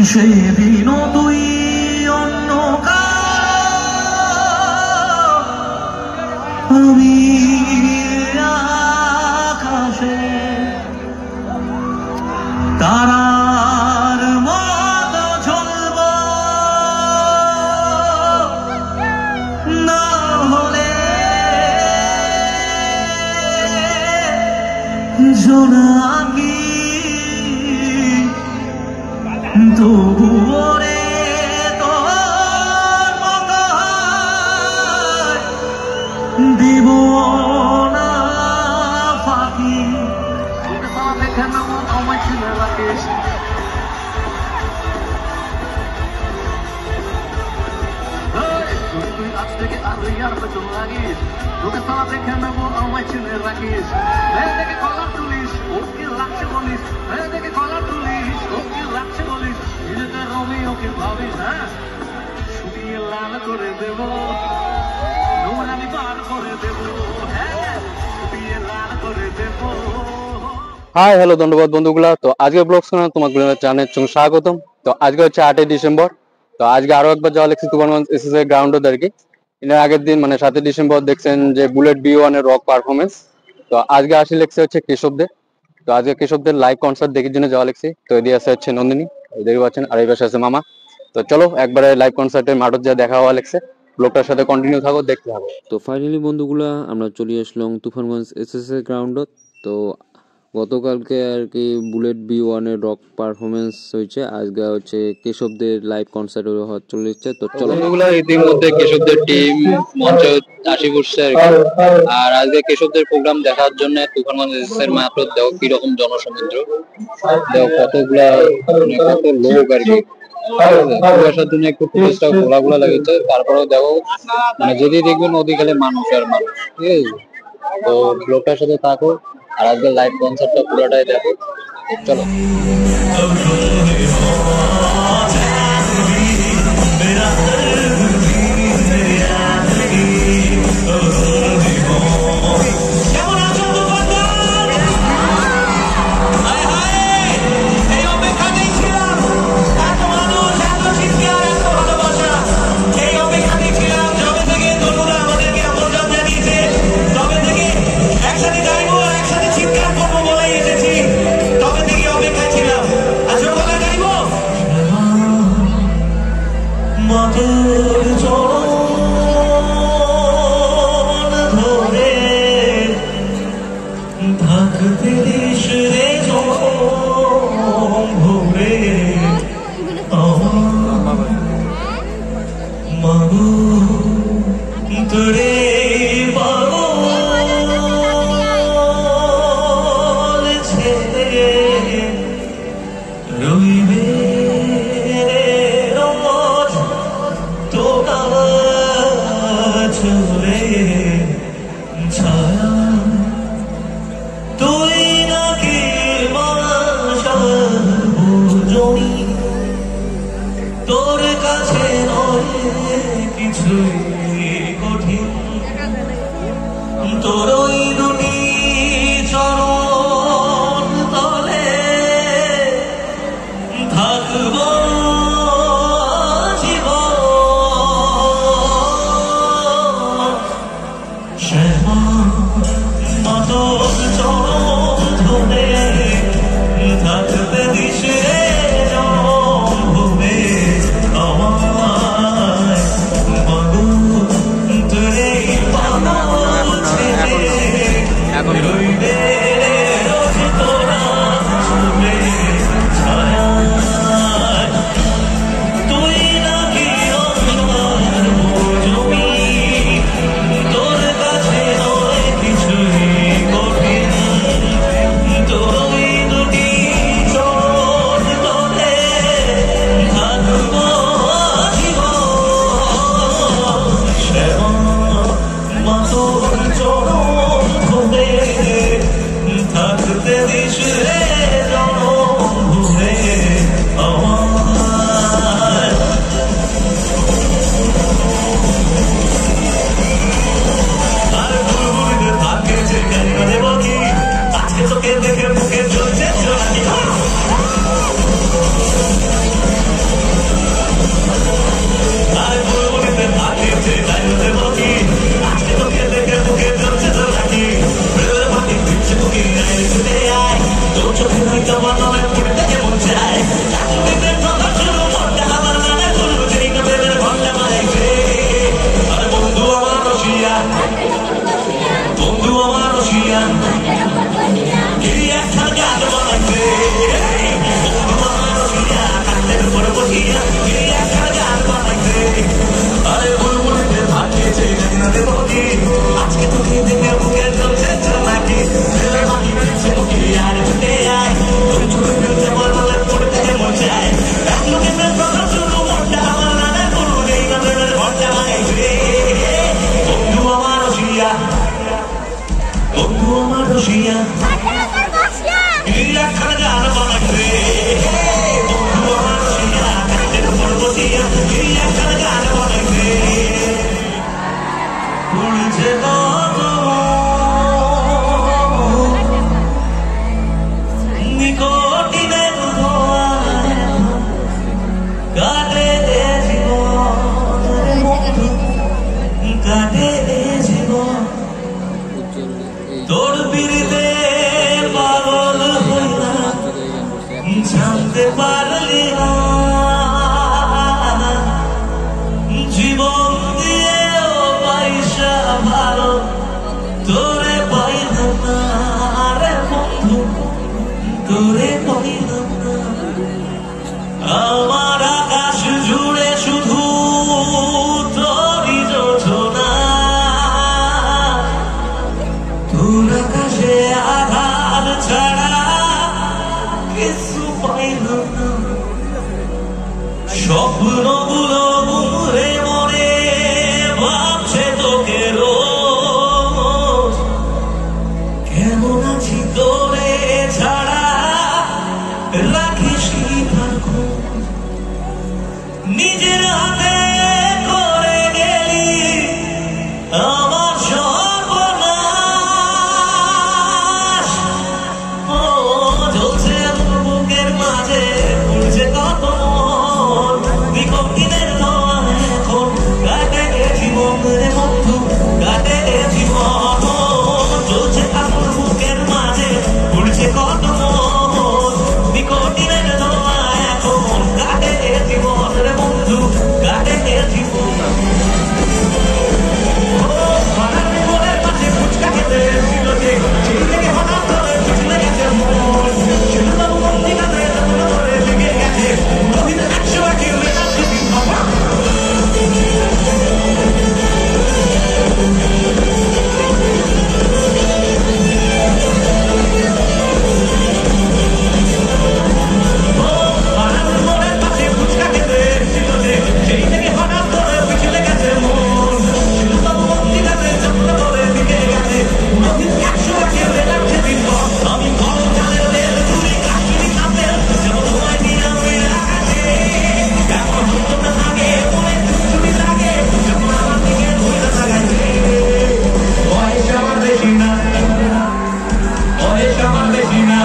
সেদিনও তুই অন্য আমি আকাশে তারার মতো ঝলব না হলে জোনাকি তবুও রে তোর মতো দিব না ফাঁকি। আজ থেকে আর ইয়ার পেছন লাগিস, তোকে সালা দেখে নেবো আমায় চিনে রাখিস। দেখে কলার তুলিস, ওকে লাগছে বলিস, দেখে কলার তুলিস, ওকে লাগছে বলিস। নিজেদের রোমিওকে ভাবিস, হ্যাঁ শুকিয়ে লাল করে দেবো, নোংরামি পার করে দেবো, হ্যাঁ শুকিয়ে লাল করে দেবো। হাই হ্যালো ধন্যবাদ বন্ধুগুলা। তো আজকে ব্লগ শোনা তোমাকে জানাই স্বাগতম। তো আজকে হচ্ছে 8ই ডিসেম্বর। তো আজকে আরো একবার যাওয়া লেগেছে তুফানগঞ্জ এসএসএ গ্রাউন্ডে আর কি। এর আগের দিন মানে 7ই ডিসেম্বর দেখছেন যে বুলেট B1 এর রক পারফরমেন্স। তো আজকে আসি লেগেছে হচ্ছে কেশবদের। তো আজকে কেশবদের লাইভ কনসার্ট দেখার জন্য যাওয়া লেগেছে। তো এদিকে আছে হচ্ছে নন্দিনী, দেখতে পাচ্ছেন, আর এই পাশে আছে মামা। তো চলো একবারে লাইভ কনসার্টে মাঠত যা দেখা হওয়া লেগেছে, ব্লগটার সাথে কন্টিনিউ থাকো, দেখতে থাকো। তো ফাইনালি বন্ধুগুলা আমরা চলে আসলাম তুফানগঞ্জ এসএসএ গ্রাউন্ডত। তো গতকালকে আর কি বুলেট B1 এর রক পারফরমেন্স হয়েছে, আজকে হচ্ছে কেশবদের লাইভ কনসার্ট চলে যাচ্ছে। তো চলো বন্ধুগুলা, ইতিমধ্যে কেশবদের টিম মঞ্চ আসি পড়ছে আর কি। আর আজকে কেশবদের প্রোগ্রাম দেখার জন্য তুফানগঞ্জ এসএসএর মাত্র দেখো কিরকম জনসমুদ্র, দেখো কতগুলা মানে কত লোক আর কি। আসার জন্য একটু ফুটেজটা ঘোলা লাগছে, তারপরেও দেখো মানে যদি দেখবেন নদী খেলে মানুষ আর মানুষ, ঠিক আছে। তো ব্লগটার সাথে থাকো আর আজকে লাইভ কনসার্টটা পুরোটাই দেখো। চলো। তোর কাছে নয় কিছুই কঠিন, তোর ওই দুটি চরণ তলে থাকব জীবন। শ্যামা মাতক চরণ ধরে থাকতে দিশে জম ভুবে আমায় মাগো। বলি আজকে তোকে দেখে বুকে চলছে চলাকি আর ছুটে আয় তোর ছুটে ফেলতে বলে পড়তে মন চায় এক লোকে প্রেম কথা শুরু মনটা আমার নানা করু নেই গানের ঘন্টা রে বন্ধু আমার রসিয়া বন্ধু আমার রসিয়া একখানা গান বানাই রে বন্ধু আমার রসিয়া কাছে পর্বতিয়া একখানা গান বানাই রে পড়ছে নিকটিনের কাটে জীবন কাটে জীবন তোর বিরিতে পাগল হইয়া জানতে পারলি না জীবন দিয়ে পয়সা ভালো তোরে পাইলাম না রে বন্ধু তোরে পাইলাম না আমার আকাশ জুড়ে শুধু তোরই যোজনা তোর আকাশে আধার ছাড়া কিছু পাইলাম না স্বপ্নগুলো ঘুরে মনে ভাবছে তোকে রোজ কেমন আছি তোরে ছাড়া রাখিস কি তার খোঁজ নিজের হাতে করে গেলি আমার সর্বনাশ ও জ্বলছে তোর বুকের মাঝে উড়ছে কত বিকটিনের এখন কাটে জীবন রে বন্ধু কাটে জীবন জ্বলছে তোর বুকের মাঝে উড়ছে কত বিকটিনের এখন কাটে জীবন রে বন্ধু কাটে জীবন ফুচকা খেতে ছিল যে সেই থেকে হঠাৎ করে পিছলে গেছে মন সেটা বন্দি কাছে লেগে গেছে 100 কিলোমিটার ফুচকা খেতে ছিল যে সেই থেকে হঠাৎ করে পিছলে গেছে মন সেটা বন্দি কাছে করে দিকে গেছে 100 কিলোমিটার সেদিন আমি কম জানের রেল ঘুরে কাশ্মীরি কাপের যেমন সময় দিয়ে আমি রাখাছে এখন সুন্দর থাকে মনে চুরি লাগে যেমন আমার দিকে ধরে লাগাইছে বয়স আমার বেশি না বয়স আমার বেশি না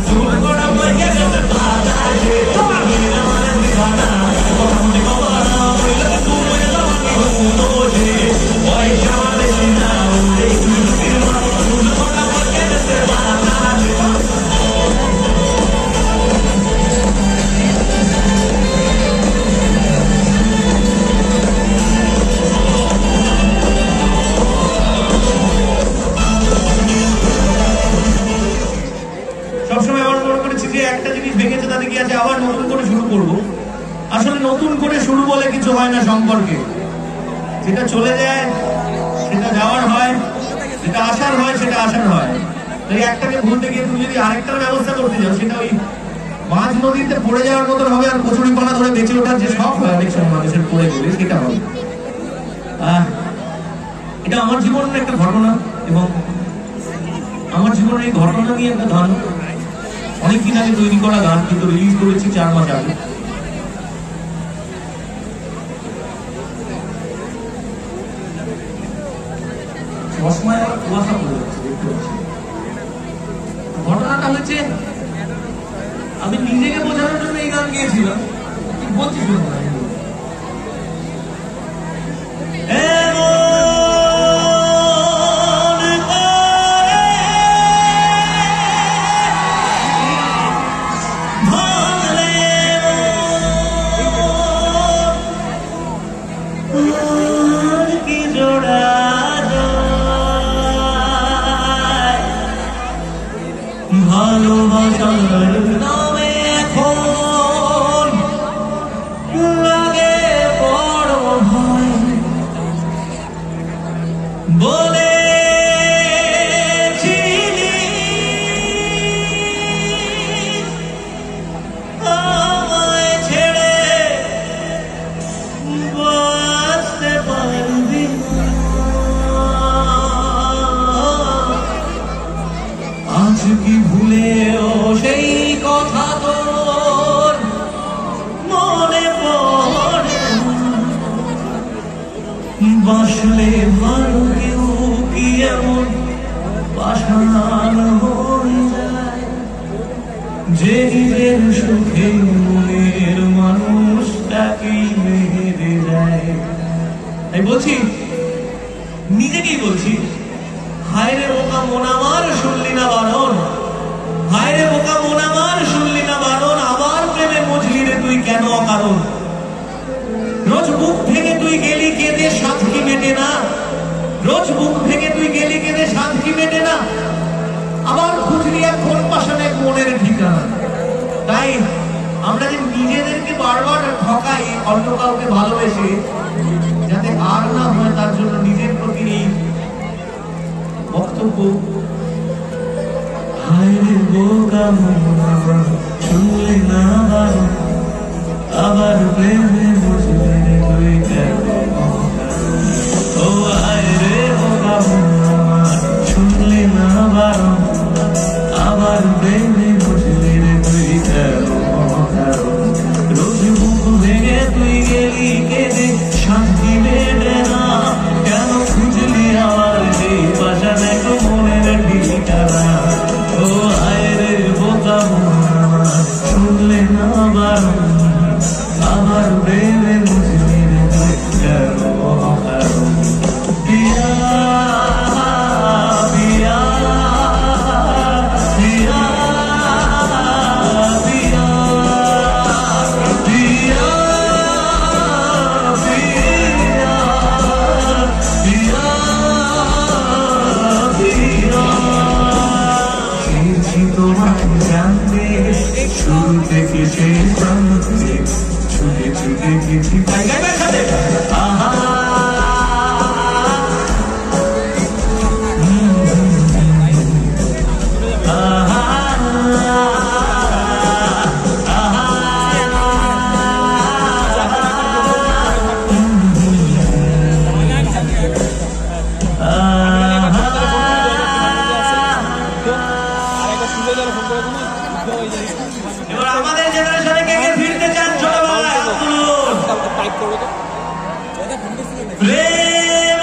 চুল করা বই গেছে বাতাসে তোমার আমার দিবানা মোটামুটি বাবা তুমি দোষে বয়স আমার বেশি না চুল করা বই গেছে বাতাসে সবসময় আমার মনে করেছি যে একটা জিনিস ভেঙেছে তাতে কি আছে আবার নতুন করে শুরু করব আসলে নতুন করে শুরু বলে কিছু হয় না সম্পর্কে যেটা চলে যায় সেটা যাওয়ার হয় যেটা আসার হয় সেটা আসার হয় এই একটাকে ভুলতে গিয়ে তুমি যদি আরেকটার ব্যবস্থা করতে যাও সেটা ওই মাঝ নদীতে পড়ে যাওয়ার মতন হবে আর কচুরি পানা ধরে বেঁচে ওঠার যে শখ হয় অনেক সময় মানুষের পড়ে গেলে সেটা হবে এটা আমার জীবনের একটা ঘটনা এবং আমার জীবনের এই ঘটনা নিয়ে একটা গান অনেকদিন আগে তৈরি করা গান কিন্তু রিলিজ করেছি 4 মাস আগে চশমায় আবার কুয়াশা পড়ে যাচ্ছে দেখতে পাচ্ছি ঘটনাটা হচ্ছে আমি নিজেকে বোঝানোর জন্য এই গান গিয়েছিলাম বলছি শুনবো না ভালোবাসার নামে এখন বাসলে ভালো কেউ কি এমন পাষাণ হয়ে যায় যে নিজের সুখে মনের মানুষটাকেই মেরে যায়। তাই বলছি, নিজেকেই বলছি, হায় রে বোকা মন আমার শুনলি না বারণ, হায় রে বোকা মন আমার শুনলি না বারণ, আমার প্রেমে মজলি রে তুই কেন অকারণ। রোজ বুক ভেঙে তুই গেলি কেঁদে সাধ কি মেটে না, রোজ বুক ভেঙে তুই গেলি কেঁদে সাধ কি মেটে না, আবার খুঁজলি এখন পাশান এক মনের ঠিকানা। তাই আমরা যে নিজেদেরকে বারবার ঠকাই অন্য কাউকে ভালোবেসে, যাতে আর না হয় তার জন্য নিজের প্রতি এই বক্তব্য। হায় রে বোকা মন আমার শুনলি না বারণ, আবার প্রেমে বুঝলি রে তুই কেন অকারণ। ও হায় রে বোকা মন আমার শুনলি না বারণ, আবার প্রেমে বুঝলি রে তুই কেন অকারণ। রোজ বুক ভেঙে তুই গেলি কেঁদে শান্তি মেটে না, কেন খুঁজলি আবার সেই পাশান এক মনের ঠিকানা। ও হায় রে বোকা মন আমার শুনলে না বারণ, আবার প্রেমে বুঝলি রে তুই কেন অকারণ। পিয়া পিয়া পিয়া পিয়া পিয়া পিয়া পিয়া পেয়েছি তোমায় জানতে শুরু থেকে শেষ প্রান্তে, ছুটে ছুটে গেছি আহা এবার আমাদের জেনারেশনে কে কে ফিরতে চান ছোটবেলায় হাত তুলুন। প্রেম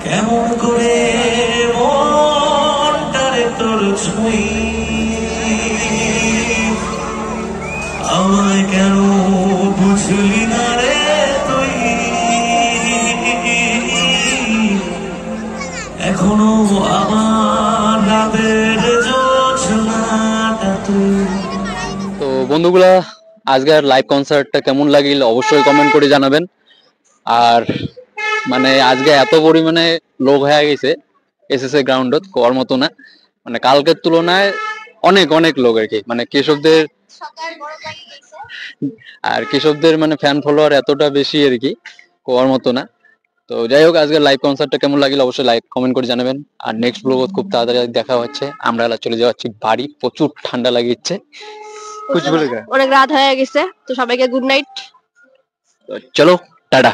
কেমন করে মনটারে তোর ছুঁই, আমায় কেন বুঝলি না রে তুই, এখনো আমার রাতের জোছনাটা তুই। তো বন্ধুগুলা, আজকের লাইভ কনসার্টটা কেমন লাগিল অবশ্যই কমেন্ট করে জানাবেন। আর মানে আজকে এত পরিমাণে লোক হয়ে গেছে এসএসএ গ্রাউন্ডত কোয়ার মতো না, মানে কালকের তুলনায় অনেক অনেক লোক আর কি। মানে কেশবদের মানে ফ্যান ফলোয়ার এতটা বেশি আর কি, কোয়ার মতো না। তো যাই হোক, আজকে লাইভ কনসার্টটা কেমন লাগলো অবশ্যই লাইক কমেন্ট করে জানাবেন। আর নেক্সট ব্লগ খুব তাড়াতাড়ি দেখা হচ্ছে। আমরা এলা চলে যাচ্ছি বাড়ি, প্রচুর ঠান্ডা লাগিচ্ছে। অনেক রাত হয়ে গেছে, তো সবাইকে গুড নাইট। তো চলো টাটা।